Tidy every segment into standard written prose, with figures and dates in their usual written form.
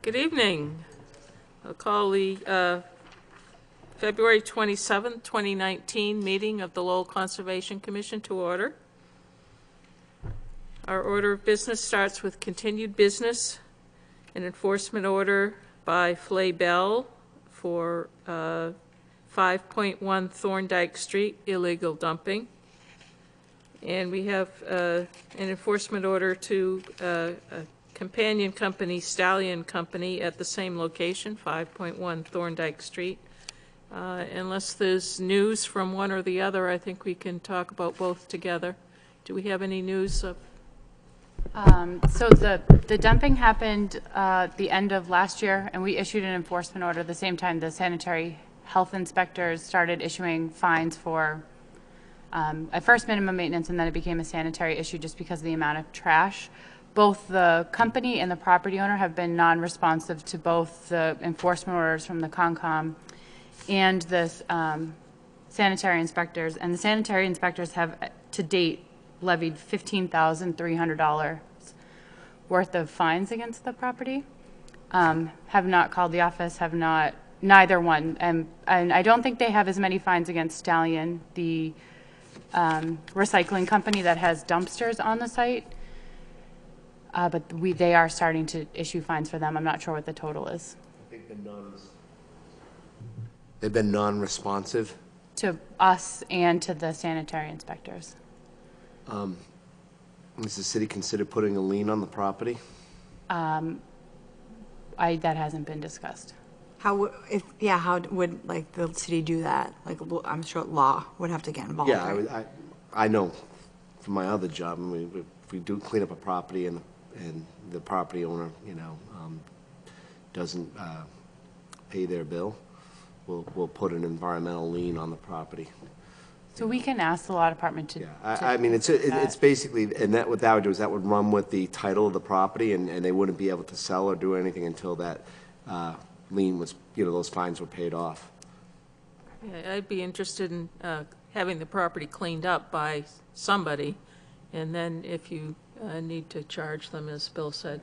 Good evening. I'll call the February 27th, 2019 meeting of the Lowell Conservation Commission to order. Our order of business starts with continued business, an enforcement order by Flay Bell for 5.1 Thorndike Street, illegal dumping. And we have an enforcement order to a companion company, Stallion Company, at the same location, 5.1 Thorndike Street. Unless there's news from one or the other, I think we can talk about both together. Do we have any news of? So the dumping happened the end of last year, and we issued an enforcement order the same time the sanitary health inspectors started issuing fines for at first minimum maintenance, and then it became a sanitary issue just because of the amount of trash. Both the company and the property owner have been non-responsive to both the enforcement orders from the Concom and the sanitary inspectors. And the sanitary inspectors have, to date, levied $15,300 worth of fines against the property. Have not called the office, have not, neither one. And I don't think they have as many fines against Stallion, the recycling company that has dumpsters on the site. But they are starting to issue fines for them. I'm not sure what the total is. They've been non-responsive? To us and to the sanitary inspectors. Does the city consider putting a lien on the property? That hasn't been discussed. How would like the city do that? Like, I'm sure law would have to get involved. Yeah, right? I know from my other job, I mean, if we do clean up a property and the property owner, doesn't pay their bill, we'll put an environmental lien on the property. So we can ask the law department to. Yeah, I mean, it's basically, and that what that would do is that would run with the title of the property, and they wouldn't be able to sell or do anything until that lien was, those fines were paid off. Yeah, I'd be interested in having the property cleaned up by somebody, and then if you need to charge them, as Bill said,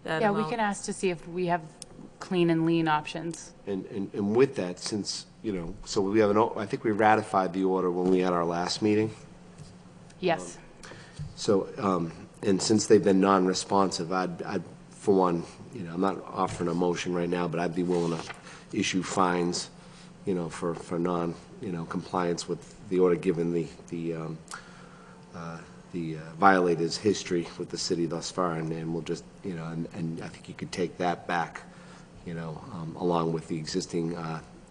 that Yeah, amount. we can ask to see if we have clean and lean options. And with that, since, so we have I think we ratified the order when we had our last meeting. Yes. So, and since they've been non-responsive, I'd, for one, I'm not offering a motion right now, but I'd be willing to issue fines, for non, compliance with the order, given the violators' history with the city thus far, and we'll just, and I think you could take that back, along with the existing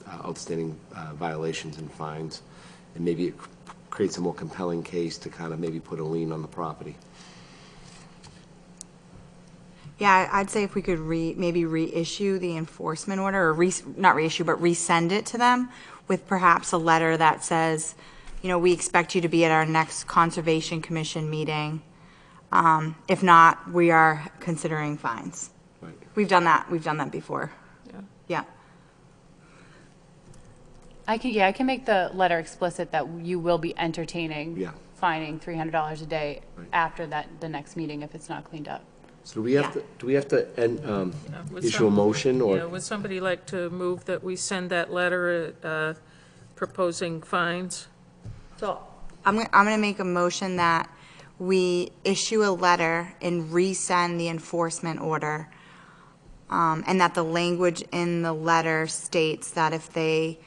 outstanding violations and fines, and maybe it creates a more compelling case to kind of maybe put a lien on the property. Yeah, I'd say if we could maybe reissue the enforcement order, or not reissue, but resend it to them with perhaps a letter that says, we expect you to be at our next Conservation Commission meeting. If not, we are considering fines. Right. We've done that before. Yeah. I can make the letter explicit that you will be entertaining fining $300 a day after the next meeting if it's not cleaned up. So do we have to issue a motion, or? Yeah, would somebody like to move that we send that letter proposing fines? So I'm going to make a motion that we issue a letter and resend the enforcement order, and that the language in the letter states that if they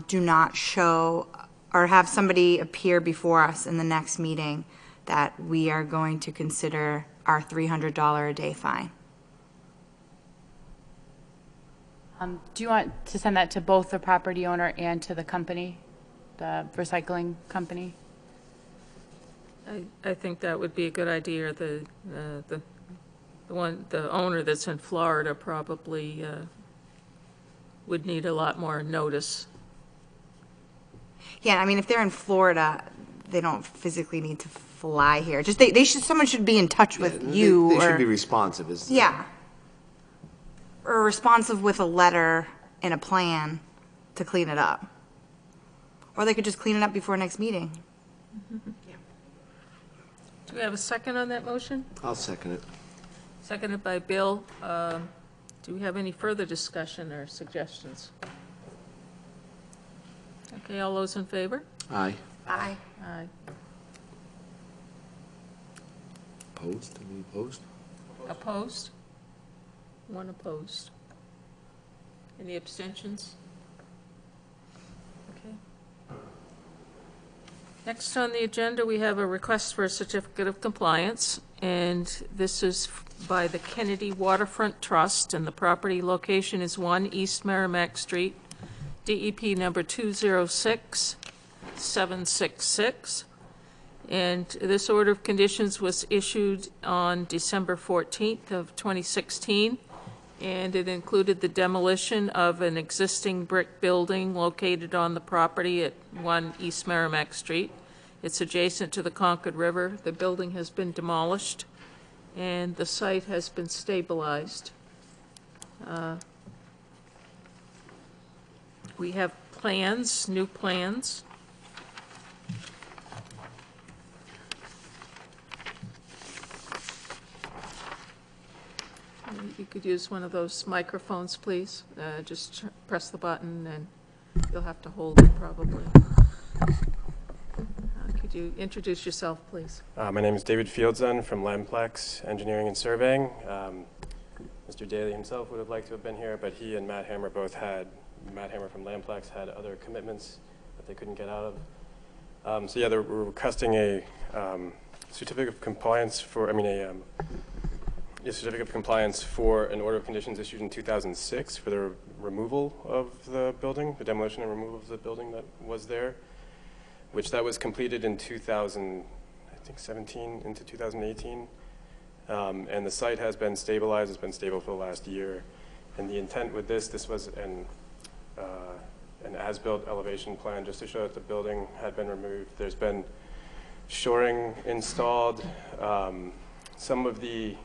do not show or have somebody appear before us in the next meeting, that we are going to consider our $300 a day fine. Do you want to send that to both the property owner and to the company, the recycling company? I think that would be a good idea. The owner that's in Florida probably would need a lot more notice. Yeah, I mean, if they're in Florida, they don't physically need to fly here. Just someone should be in touch with you. They should be responsive. Yeah. Or responsive with a letter and a plan to clean it up. Or they could just clean it up before next meeting. Mm-hmm. Yeah. Do we have a second on that motion? I'll second it. Seconded by Bill. Do we have any further discussion or suggestions? Okay, all those in favor? Aye. Aye. Aye. Opposed? Any opposed? Opposed? One opposed. Any abstentions? Okay. Next on the agenda, we have a request for a certificate of compliance, and this is by the Kennedy Waterfront Trust, and the property location is 1 East Merrimack Street, DEP number 206766. And this order of conditions was issued on December 14th of 2016, and it included the demolition of an existing brick building located on the property at 1 East Merrimack Street. It's adjacent to the Concord River. The building has been demolished, and the site has been stabilized. We have plans, new plans. You could use one of those microphones, please. Just press the button, and you'll have to hold it probably. Could you introduce yourself, please? My name is David Fieldson from Lamplex Engineering and Surveying. Mr. Daly himself would have liked to have been here, but he and Matt Hammer Matt Hammer from Lamplex had other commitments that they couldn't get out of. So yeah, we're requesting a certificate of compliance for, a certificate of compliance for an order of conditions issued in 2006 for the removal of the building, the demolition and removal of the building that was there, which that was completed in 2017 into 2018. And the site has been stabilized. It's been stable for the last year. And the intent with this was an as-built elevation plan just to show that the building had been removed. There's been shoring installed. Some of the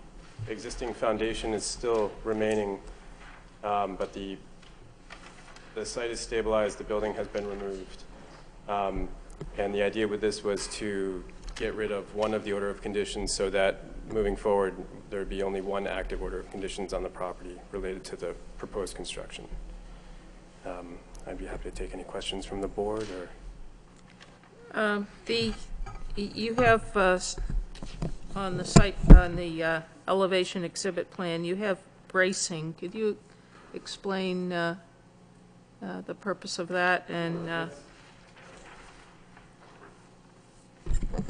existing foundation is still remaining, but the site is stabilized. The building has been removed. And the idea with this was to get rid of one of the order of conditions so that moving forward, there would be only one active order of conditions on the property related to the proposed construction. I'd be happy to take any questions from the board or. You have on the site, on the elevation exhibit plan, you have bracing. Could you explain the purpose of that? And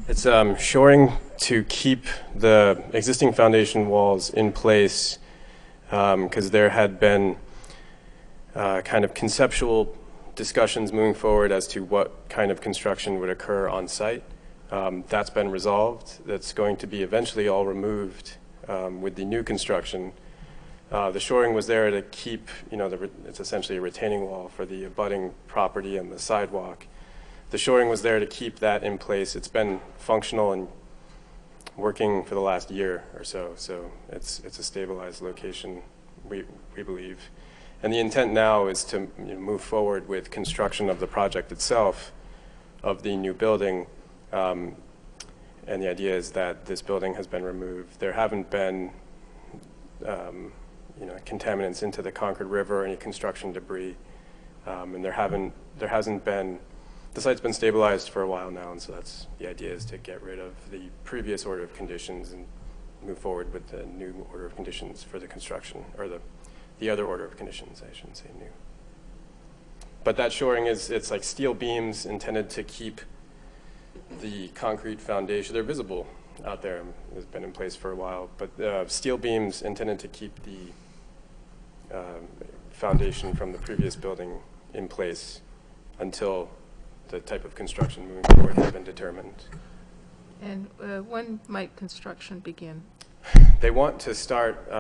It's shoring to keep the existing foundation walls in place because there had been kind of conceptual discussions moving forward as to what kind of construction would occur on site. That's been resolved. That's going to be eventually all removed with the new construction. The shoring was there to keep, it's essentially a retaining wall for the abutting property and the sidewalk. The shoring was there to keep that in place. It's been functional and working for the last year or so, so it's a stabilized location, we believe. And the intent now is to move forward with construction of the project itself, of the new building, and the idea is that this building has been removed. There haven't been contaminants into the Concord River, any construction debris, and there hasn't been. The site's been stabilized for a while now, and so the idea is to get rid of the previous order of conditions and move forward with the new order of conditions for the construction, or the other order of conditions, I shouldn't say new. But that shoring it's like steel beams intended to keep the concrete foundation. They're visible out there. It's been in place for a while, but steel beams intended to keep the foundation from the previous building in place until the type of construction moving forward has been determined. And when might construction begin? They want to start,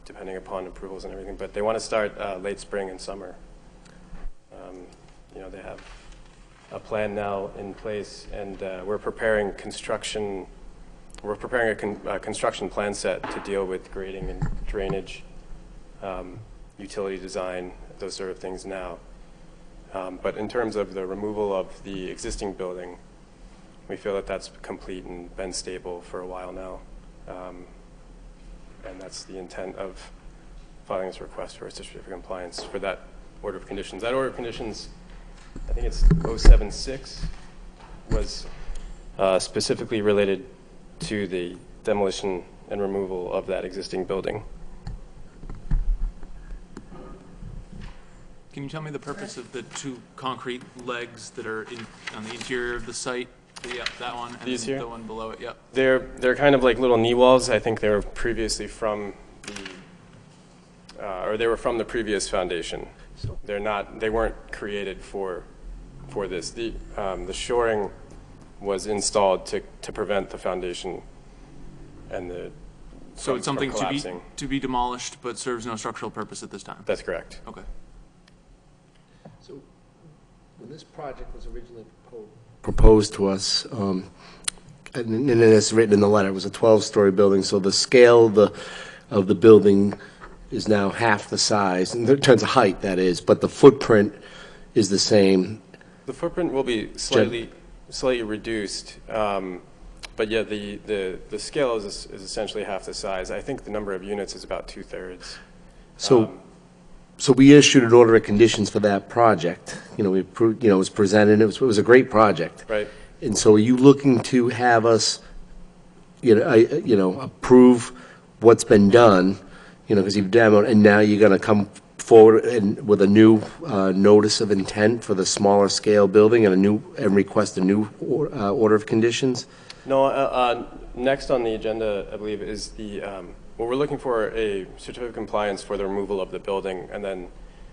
depending upon approvals and everything, but they want to start late spring and summer. They have a plan now in place, and we're preparing construction. We're preparing a construction plan set to deal with grading and drainage, utility design, those sort of things now. But in terms of the removal of the existing building, we feel that that's complete and been stable for a while now. And that's the intent of filing this request for a certificate of compliance for that order of conditions. That order of conditions think it's 076, was specifically related to the demolition and removal of that existing building. Can you tell me the purpose of the two concrete legs that are on the interior of the site? Yeah, that one, and These then here? the one below it, yep. They're kind of like little knee walls. I think they were previously from or they were from the previous foundation. They weren't created for this. The shoring was installed to prevent the foundation and the So it's something from collapsing. to be demolished, but serves no structural purpose at this time? That's correct. Okay. So when this project was originally proposed to us, and it's written in the letter, it was a 12-story building, so the scale of the building is now half the size, in terms of height, that is, but the footprint is the same. The footprint will be slightly reduced, but yeah, the scale is essentially half the size. I think the number of units is about 2/3. So we issued an order of conditions for that project. You know, it was presented, it was a great project. Right. And so are you looking to have us, approve what's been done, because you've demoed, and now you're going to come forward with a new notice of intent for the smaller scale building and request a new order of conditions? No, next on the agenda, I believe, is well, we're looking for a certificate of compliance for the removal of the building, and then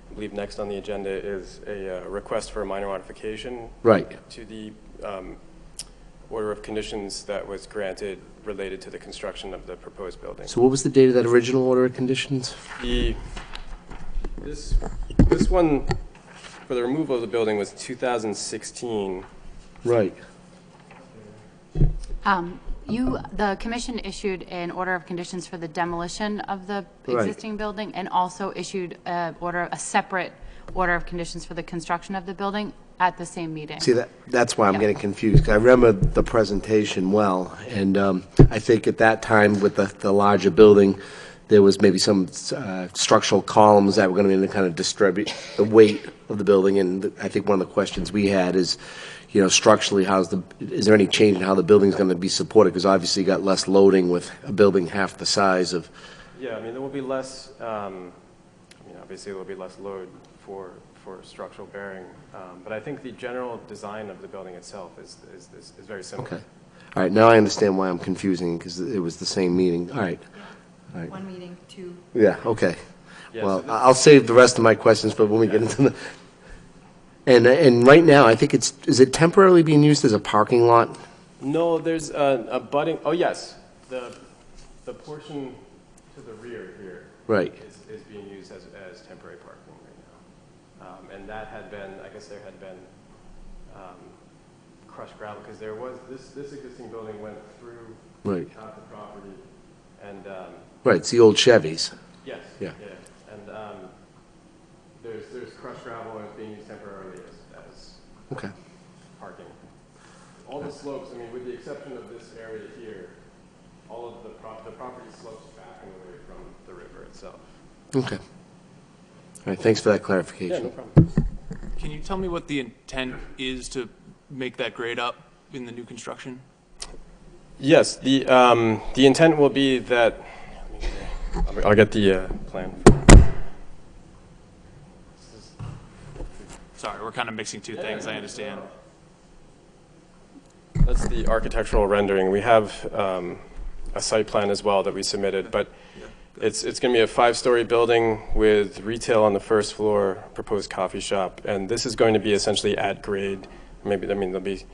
I believe next on the agenda is a request for a minor modification Right. to the order of conditions that was granted related to the construction of the proposed building. So what was the date of that original order of conditions? This one for the removal of the building was 2016. Right. The commission issued an order of conditions for the demolition of the Right. existing building and also issued a separate order of conditions for the construction of the building at the same meeting. See, that's why I'm Yeah. getting confused, 'cause I remember the presentation well, and I think at that time with the larger building, there was maybe some structural columns that were going to be kind of distribute the weight of the building, and I think one of the questions we had is, structurally, is there any change in how the building's going to be supported? Because obviously you got less loading with a building half the size of. Yeah, I mean, there will be less, obviously there will be less load for structural bearing, but I think the general design of the building itself is very similar. Okay. All right, now I understand why I'm confusing, because it was the same meeting. All right. One meeting, two. Yeah, okay. Yeah, Well, so I'll save the rest of my questions for when we get into the, and right now, I think is it temporarily being used as a parking lot? No, there's a budding, oh yes, the portion to the rear here Right. is being used as temporary parking right now. And that had been, I guess there had been crushed gravel, because there was, this existing building went through Right. the property, and Right, it's the old Chevys. yes, Yeah. and there's crushed gravel and it's being used temporarily as Okay. parking. All the slopes, I mean, with the exception of this area here, all of the property slopes back and away from the river itself. Okay. All right, thanks for that clarification. Yeah, no problem. Can you tell me what the intent is to make that grade up in the new construction? Yes, the intent will be that, I'll get the plan. Sorry, we're kind of mixing two things, I understand. That's the architectural rendering. We have a site plan as well that we submitted, but it's going to be a 5-story building with retail on the first floor, proposed coffee shop, and this is going to be essentially at grade. Maybe, I mean, there'll be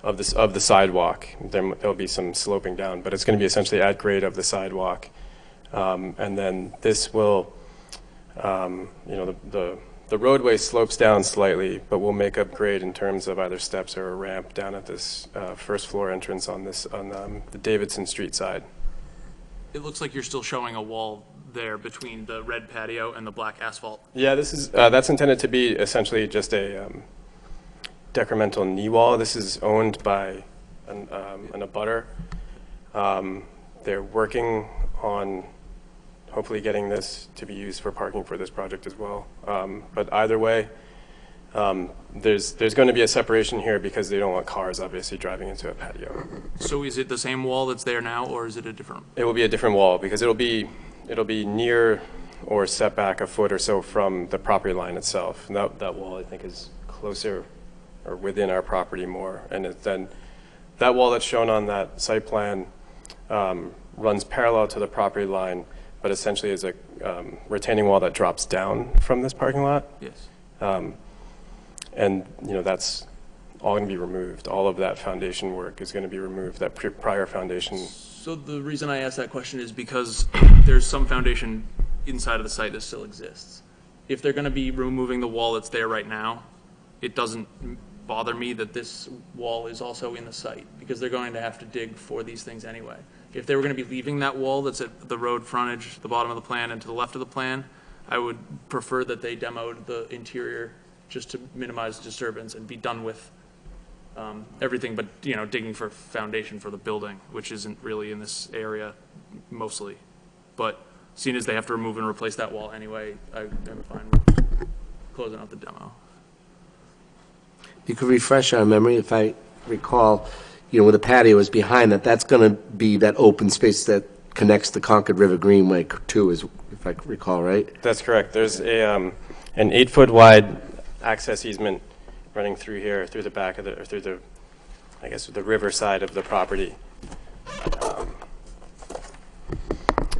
of the sidewalk. There'll be some sloping down, but it's going to be essentially at grade of the sidewalk. And then this will, the roadway slopes down slightly, but we'll make up grade in terms of either steps or a ramp down at this first floor entrance on the Davidson Street side. It looks like you're still showing a wall there between the red patio and the black asphalt. Yeah, this is that's intended to be essentially just a decremental knee wall. This is owned by an abutter. They're working on hopefully getting this to be used for parking for this project as well. But either way, There's going to be a separation here because they don't want cars obviously driving into a patio. So is it the same wall that's there now, or is it a different? It will be a different wall because it'll be near or set back a foot or so from the property line itself. And that wall, I think, is closer or within our property more. And then that wall that's shown on that site plan runs parallel to the property line, but essentially is a retaining wall that drops down from this parking lot. Yes. And that's all going to be removed. All of that foundation work is going to be removed, that prior foundation. So the reason I asked that question is because there's some foundation inside of the site that still exists. If they're going to be removing the wall that's there right now, it doesn't bother me that this wall is also in the site, because they're going to have to dig for these things anyway. If they were going to be leaving that wall that's at the road frontage, the bottom of the plan, and to the left of the plan, I would prefer that they demoed the interior just to minimize disturbance and be done with everything but, digging for foundation for the building, which isn't really in this area mostly. But seeing as they have to remove and replace that wall anyway, I'm fine with closing out the demo. You could refresh our memory, if I recall, where the patio is behind that, that's going to be that open space that connects the Concord River Greenway too, if I recall, right? That's correct. There's an 8-foot wide access easement running through here, through the back of the, or through the, I guess, the river side of the property.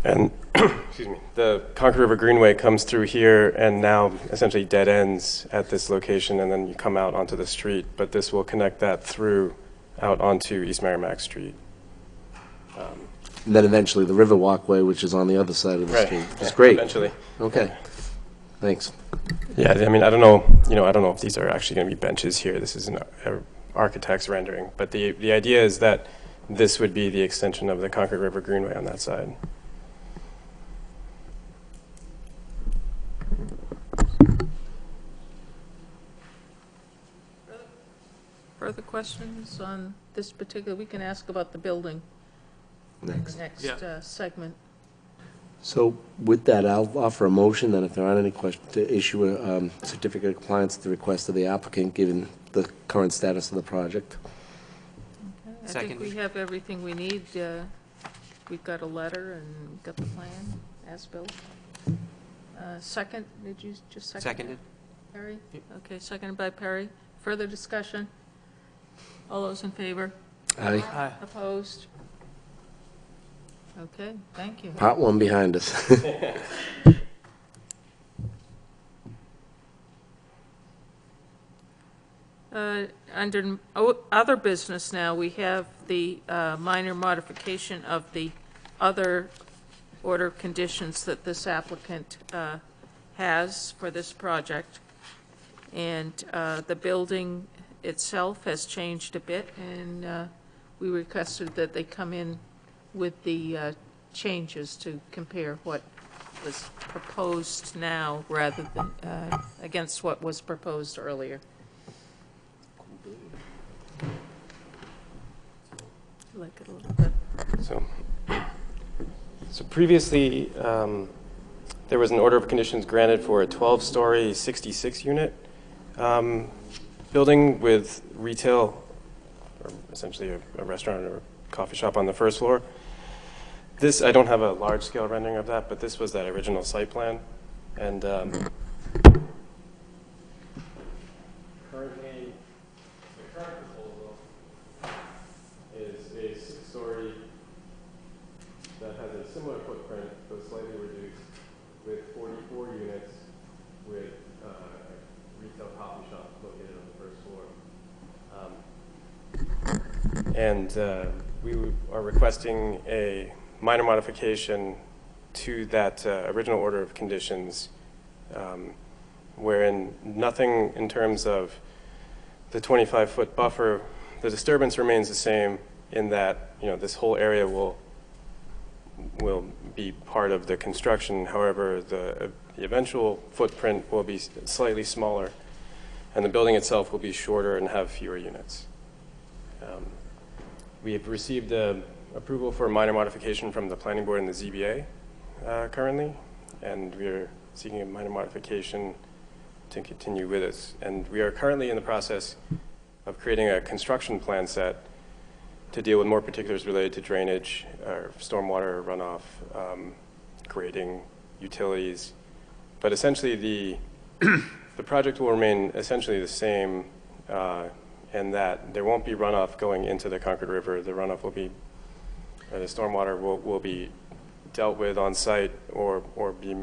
And, excuse me, the Concord River Greenway comes through here and now essentially dead ends at this location, and then you come out onto the street. But this will connect that through out onto East Merrimack Street. And then eventually the river walkway, which is on the other side of the Right. street. It's great. Eventually. Okay, thanks. Yeah, I mean, I don't know, I don't know if these are actually going to be benches here. This is an architect's rendering. But the idea is that this would be the extension of the Concord River Greenway on that side. Further questions on this particular, we can ask about the building in the next Yeah. segment. So with that, I'll offer a motion that if there aren't any questions, to issue a certificate of compliance at the request of the applicant, given the current status of the project. I think we have everything we need. We've got a letter and got the plan, as built. Second, did you just second? Seconded. Perry? Okay, seconded by Perry. Further discussion? All those in favor? Aye. Aye. Opposed? Okay, thank you. Part one behind us. Under other business now, we have the minor modification of the other order of conditions that this applicant has for this project. And the building itself has changed a bit, and we requested that they come in with the changes to compare what was proposed now rather than against what was proposed earlier. Like it a little bit. So previously, there was an order of conditions granted for a 12-story, 66-unit building with retail, or essentially a restaurant or coffee shop on the first floor. This, I don't have a large-scale rendering of that, but this was that original site plan. And currently, the current proposal is a 6-story that has a similar footprint, but slightly reduced, with 44 units, with a retail coffee shop located on the first floor. And we are requesting a minor modification to that original order of conditions, wherein nothing in terms of the 25-foot buffer, the disturbance remains the same in that, this whole area will be part of the construction. However, the eventual footprint will be slightly smaller, and the building itself will be shorter and have fewer units. We have received approval for a minor modification from the Planning Board and the ZBA currently, and we are seeking a minor modification to continue with us. And we are currently in the process of creating a construction plan set to deal with more particulars related to drainage, or stormwater runoff, grading, utilities. But essentially, the project will remain essentially the same, in that there won't be runoff going into the Concord River. The runoff will be, or the stormwater will be dealt with on site, or be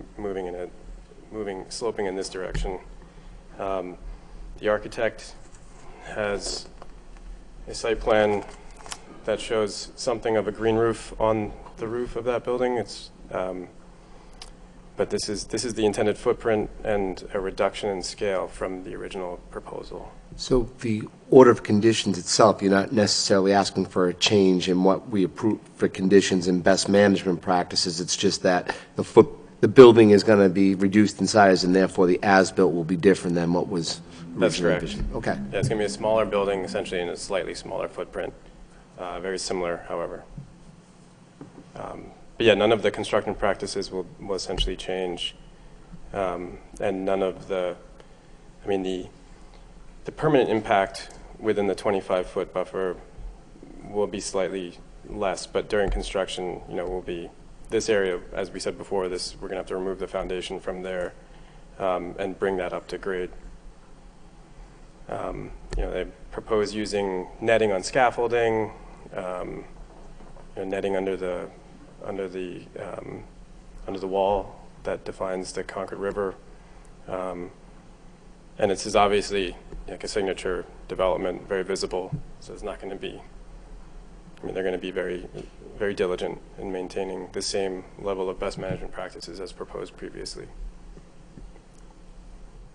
sloping in this direction. The architect has a site plan that shows something of a green roof on the roof of that building. But this is the intended footprint and a reduction in scale from the original proposal. So the order of conditions itself, you're not necessarily asking for a change in what we approve for conditions and best management practices. It's just that the building is going to be reduced in size, and therefore the as-built will be different than what was That's originally correct. envisioned. Okay. Yeah, it's going to be a smaller building, essentially, in a slightly smaller footprint. Very similar, however. But yeah, none of the construction practices will essentially change, and none of the permanent impact within the 25-foot buffer will be slightly less, but during construction, will be this area, as we said before, we're going to have to remove the foundation from there and bring that up to grade. They propose using netting on scaffolding, netting under the wall that defines the Concord River. And this is obviously like a signature development, very visible, so it's not going to be, they're going to be very, very diligent in maintaining the same level of best management practices as proposed previously.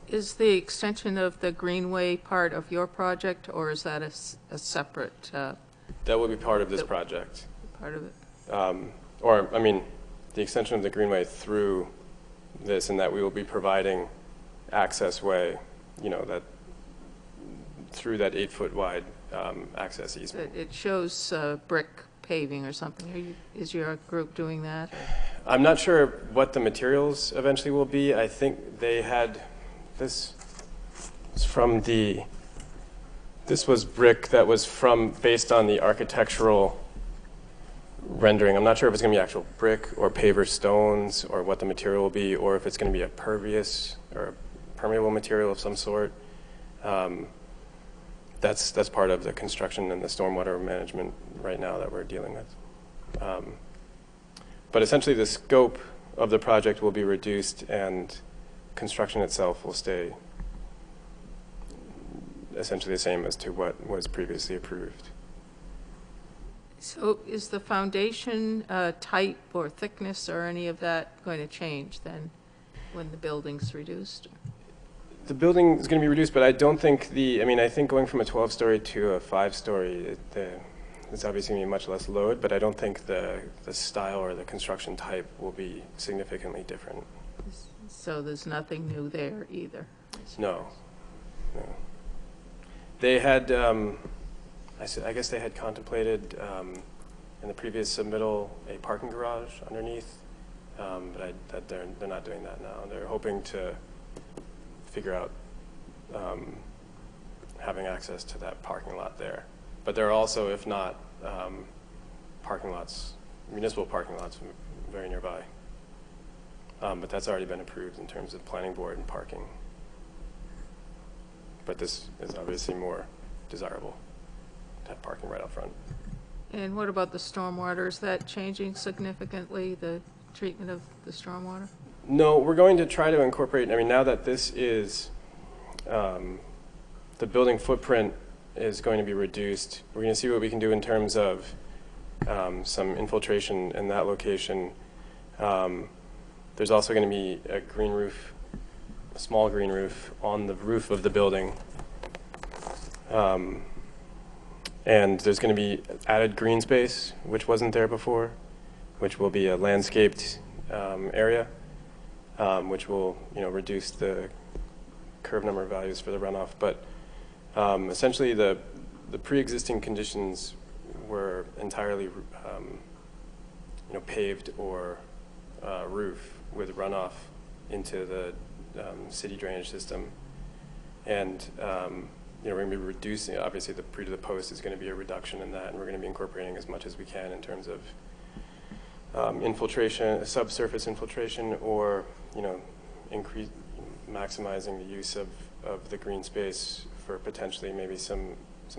Is the extension of the Greenway part of your project, or is that a separate That will be part of this project. part of it? The extension of the Greenway through this, and that we will be providing access way, that through that 8-foot wide access easement. It shows brick paving or something. Is your group doing that? I'm not sure what the materials eventually will be. I think they had this was brick that was based on the architectural rendering. I'm not sure if it's going to be actual brick or paver stones, or what the material will be, or if it's going to be a pervious or a permeable material of some sort. That's part of the construction and the stormwater management right now that we're dealing with. But essentially the scope of the project will be reduced, and construction itself will stay essentially the same as to what was previously approved. So is the foundation type or thickness or any of that going to change then when the building's reduced? The building is going to be reduced, but I don't think I think going from a 12-story to a 5-story, it's obviously going to be much less load, but I don't think the style or the construction type will be significantly different. So there's nothing new there either? No. They had, I guess they had contemplated in the previous submittal a parking garage underneath, but they're not doing that now. They're hoping to figure out having access to that parking lot there. But there are also, if not, parking lots, municipal parking lots very nearby. But that's already been approved in terms of planning board and parking. But this is obviously more desirable to have parking right out front. And what about the stormwater? Is that changing significantly, the treatment of the stormwater? No, we're going to try to incorporate, now that this is, the building footprint is going to be reduced, we're going to see what we can do in terms of some infiltration in that location. There's also going to be a green roof, a small green roof on the roof of the building. And there's going to be added green space, which wasn't there before, which will be a landscaped area, which will reduce the curve number values for the runoff. But essentially the pre-existing conditions were entirely paved or roof with runoff into the city drainage system. And, you know, we're going to be reducing, obviously the pre to the post is going to be a reduction in that, and we're going to be incorporating as much as we can in terms of infiltration, subsurface infiltration, or, you know, maximizing the use of the green space for potentially maybe some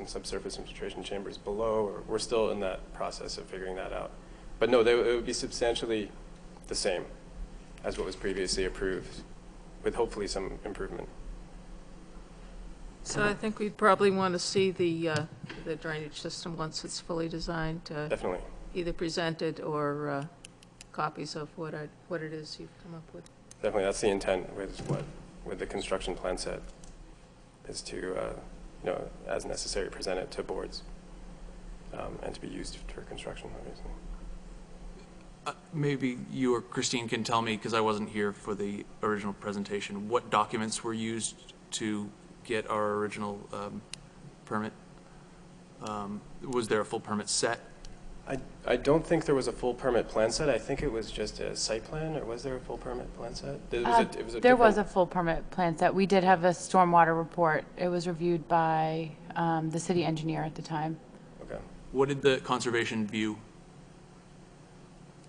subsurface infiltration chambers below, or we're still in that process of figuring that out. But no, it would be substantially the same as what was previously approved, with hopefully some improvement. So I think we'd probably want to see the drainage system once it's fully designed, Definitely. either presented or copies of what it is you've come up with. Definitely, that's the intent with the construction plan set, is to, you know, as necessary, present it to boards, and to be used for construction, obviously. Maybe you or Christine can tell me, because I wasn't here for the original presentation, what documents were used to get our original permit? Was there a full permit set? I don't think there was a full permit plan set. I think it was just a site plan, or was there a full permit plan set? There was a full permit plan set. We did have a stormwater report. It was reviewed by the city engineer at the time. Okay. What did the conservation view?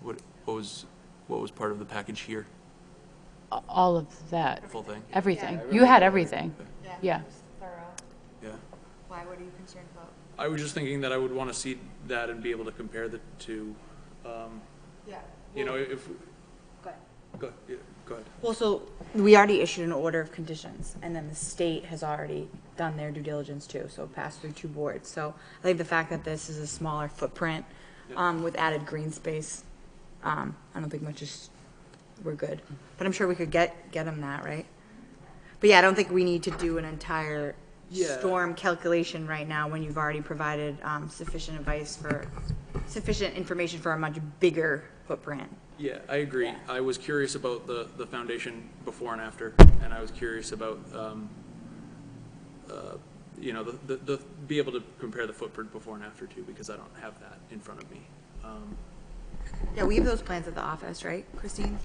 What was part of the package here? All of that, The full thing? everything. You had everything. Yeah. Yeah. Why, what are you concerned about? I was just thinking that I would want to see that and be able to compare the two. Yeah. You know, if, Go ahead. go ahead. Well, so we already issued an order of conditions, and then the state has already done their due diligence too, so it passed through 2 boards. So I think the fact that this is a smaller footprint with added green space, I don't think much is, we're good. But I'm sure we could get them that, right? But yeah, I don't think we need to do an entire Yeah. storm calculation right now when you've already provided sufficient information for a much bigger footprint. Yeah, I agree. Yeah. I was curious about the foundation before and after, and I was curious about, you know, the be able to compare the footprint before and after too, because I don't have that in front of me. Yeah, we have those plans at the office, right, Christine?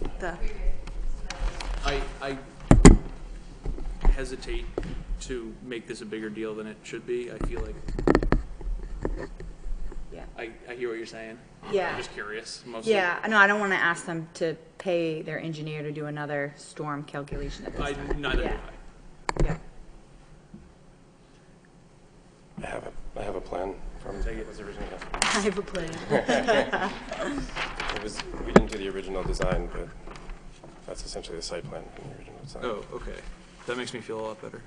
I hesitate to make this a bigger deal than it should be. I feel like, Yeah. I hear what you're saying. Yeah. I'm just curious, mostly. Yeah, no, I don't want to ask them to pay their engineer to do another storm calculation at this time. Neither do Yeah. I. Yeah. I have a plan from what was originally. I have a plan. We didn't do the original design, but that's essentially the site plan from the original design. Oh, okay. That makes me feel a lot better.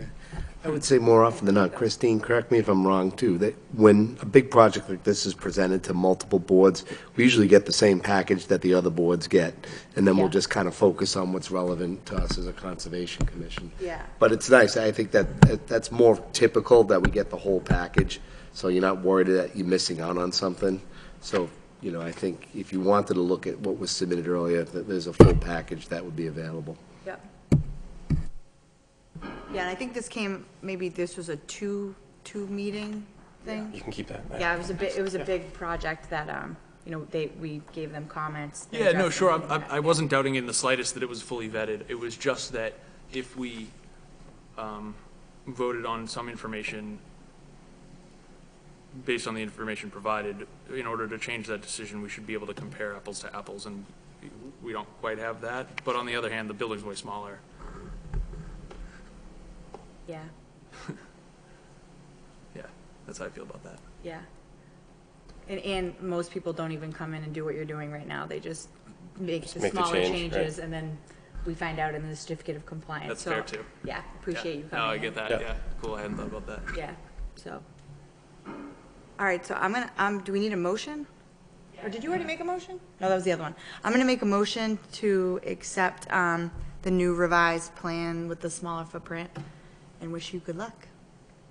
I would say more often than not, Christine, correct me if I'm wrong too, that when a big project like this is presented to multiple boards, we usually get the same package that the other boards get, and then we'll Yeah. just kind of focus on what's relevant to us as a conservation commission. Yeah. But it's nice, I think that's more typical, that we get the whole package, so you're not worried that you're missing out on something. So, you know, I think if you wanted to look at what was submitted earlier, that there's a full package that would be available. Yep. Yeah, and I think maybe this was a two meeting thing. You can keep that. Yeah, it was a big project that, you know, we gave them comments. They Yeah, no, addressed sure. them. I wasn't doubting in the slightest that it was fully vetted. It was just that if we voted on some information based on the information provided, in order to change that decision, we should be able to compare apples to apples, and we don't quite have that. But on the other hand, the building's way smaller. Yeah, Yeah, that's how I feel about that. yeah. And most people don't even come in and do what you're doing right now. They just make the make the smaller change, changes, and then we find out in the certificate of compliance. That's So, fair, too. Yeah, appreciate you No, coming I in. get that, Yeah. yeah. Cool, I hadn't thought about that. Yeah, so. All right, so I'm gonna, do we need a motion? Or did you already make a motion? No, that was the other one. I'm gonna make a motion to accept, the new revised plan with the smaller footprint and wish you good luck.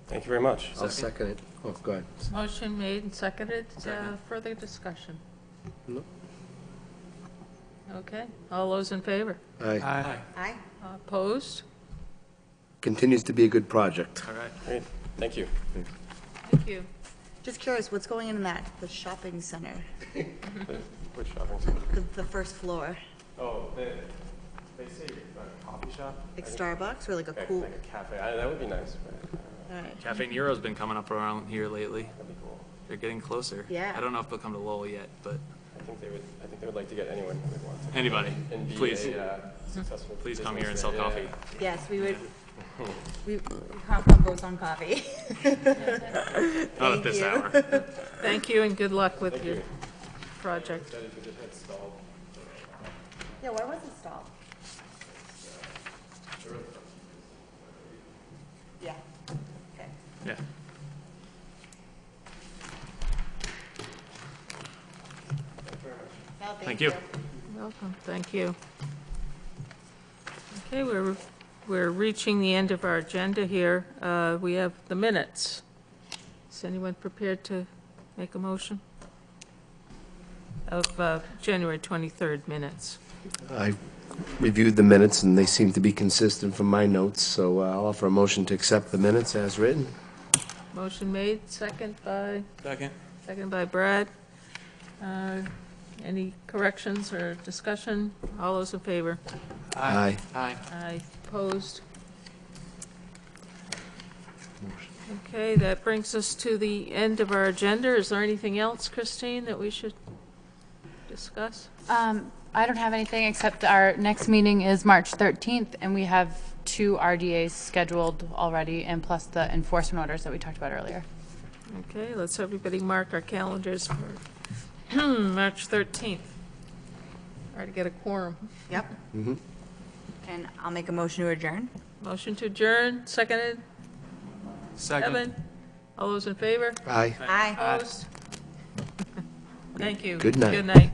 Thank you very much. I'll second it. Oh, go ahead. Motion made and seconded. Second. Further discussion? No. Okay, all those in favor? Aye. Aye. Opposed? Continues to be a good project. All right. Great, thank you. Thank you. Just curious, what's going in the shopping center, Which shopping center? the first floor? Oh, they say a coffee shop? Like Starbucks or like a Like cool? like a cafe, that would be nice, but Alright. Cafe Nero's been coming up around here lately. that'd be cool. They're getting closer. Yeah. I don't know if they'll come to Lowell yet, but I think they would like to get anyone who would want to. anybody, And be please, a successful please come business here and sell there, coffee. yeah. Yes, we would. We can't come both on coffee. Not at this you. hour. Thank you and good luck with your project. Instead, if it had stalled. Yeah, why was it stalled? Yeah. Okay. Yeah. No, Thank you. Welcome, thank you. Okay, we're reaching the end of our agenda here. We have the minutes. Is anyone prepared to make a motion? Of January 23rd minutes. I reviewed the minutes, and they seem to be consistent from my notes, so I'll offer a motion to accept the minutes as written. Motion made, second Second. by Brad. Any corrections or discussion? All those in favor? Aye. Aye. Aye. Opposed? Okay, that brings us to the end of our agenda. Is there anything else, Christine, that we should discuss? I don't have anything except our next meeting is March 13th, and we have 2 RDAs scheduled already, and plus the enforcement orders that we talked about earlier. Okay, let's everybody mark our calendars for March 13th. Try to get a quorum. Yep. And I'll make a motion to adjourn. Motion to adjourn, seconded. Second. Evan? All those in favor? Aye. Aye. Opposed? Thank you. Good night. Good night.